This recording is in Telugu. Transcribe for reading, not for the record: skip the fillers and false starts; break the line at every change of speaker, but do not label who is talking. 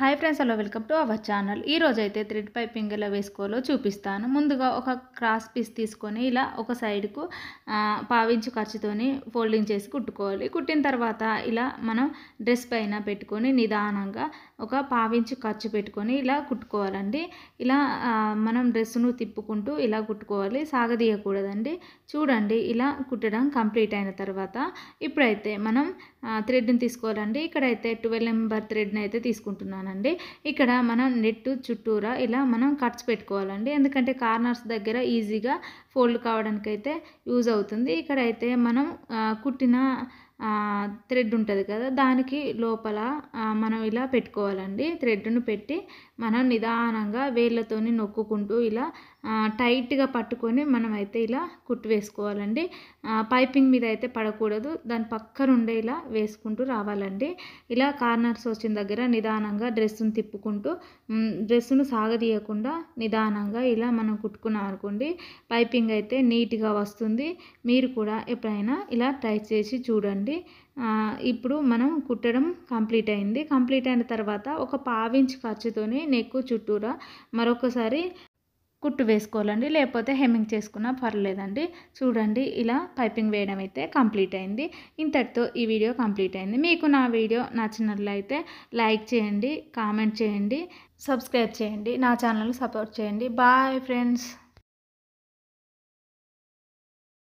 Hi friends, hello, welcome to our channel. ఈ రోజు అయితే థ్రెడ్ పైపింగ్ ఎలా వేసుకోవాలో చూపిస్తాను. ముందుగా ఒక క్రాస్ పీస్ తీసుకొని ఇలా ఒక సైడ్కు పావించు ఖర్చుతోని ఫోల్డింగ్ చేసి కుట్టుకోవాలి. కుట్టిన తర్వాత ఇలా మనం డ్రెస్ పైన పెట్టుకొని నిదానంగా ఒక పావించు ఖర్చు పెట్టుకొని ఇలా కుట్టుకోవాలండి. ఇలా మనం డ్రెస్సును తిప్పుకుంటూ ఇలా కుట్టుకోవాలి, సాగదీయకూడదండి. చూడండి, ఇలా కుట్టడం కంప్లీట్ అయిన తర్వాత ఇప్పుడైతే మనం థ్రెడ్ని తీసుకోవాలండి. ఇక్కడైతే 12 నెంబర్ థ్రెడ్ని అయితే తీసుకుంటున్నానండి. ఇక్కడ మనం నెట్ చుట్టూరా ఇలా మనం కట్స్ పెట్టుకోవాలండి, ఎందుకంటే కార్నర్స్ దగ్గర ఈజీగా ఫోల్డ్ కావడానికి అయితే యూజ్ అవుతుంది. ఇక్కడైతే మనం కుట్టిన థ్రెడ్ ఉంటుంది కదా, దానికి లోపల మనం ఇలా పెట్టుకోవాలండి. థ్రెడ్ను పెట్టి మనం నిదానంగా వేళ్ళతోని నొక్కుకుంటూ ఇలా టైట్గా పట్టుకొని మనం అయితే ఇలా కుట్టు వేసుకోవాలండి. పైపింగ్ మీద అయితే పడకూడదు, దాని పక్క నుండే ఇలా వేసుకుంటూ రావాలండి. ఇలా కార్నర్స్ వచ్చిన దగ్గర నిదానంగా డ్రెస్సును తిప్పుకుంటూ డ్రెస్సును సాగదీయకుండా నిదానంగా ఇలా మనం కుట్టుకున్నాం అనుకోండి, పైపింగ్ అయితే నీట్గా వస్తుంది. మీరు కూడా ఎప్పుడైనా ఇలా ట్రై చేసి చూడండి. ఇప్పుడు మనం కుట్టడం కంప్లీట్ అయింది. కంప్లీట్ అయిన తర్వాత ఒక పావించ్ ఖర్చుతోని నెక్ చుట్టూరా మరొకసారి కుట్టు వేసుకోవాలండి, లేకపోతే హెమ్మింగ్ చేసుకున్నా పర్లేదండి. చూడండి, ఇలా పైపింగ్ వేయడం అయితే కంప్లీట్ అయింది. ఇంతటితో ఈ వీడియో కంప్లీట్ అయింది. మీకు నా వీడియో నచ్చినట్లయితే లైక్ చేయండి, కామెంట్ చేయండి, సబ్స్క్రైబ్ చేయండి, నా ఛానల్ని సపోర్ట్ చేయండి. Bye friends.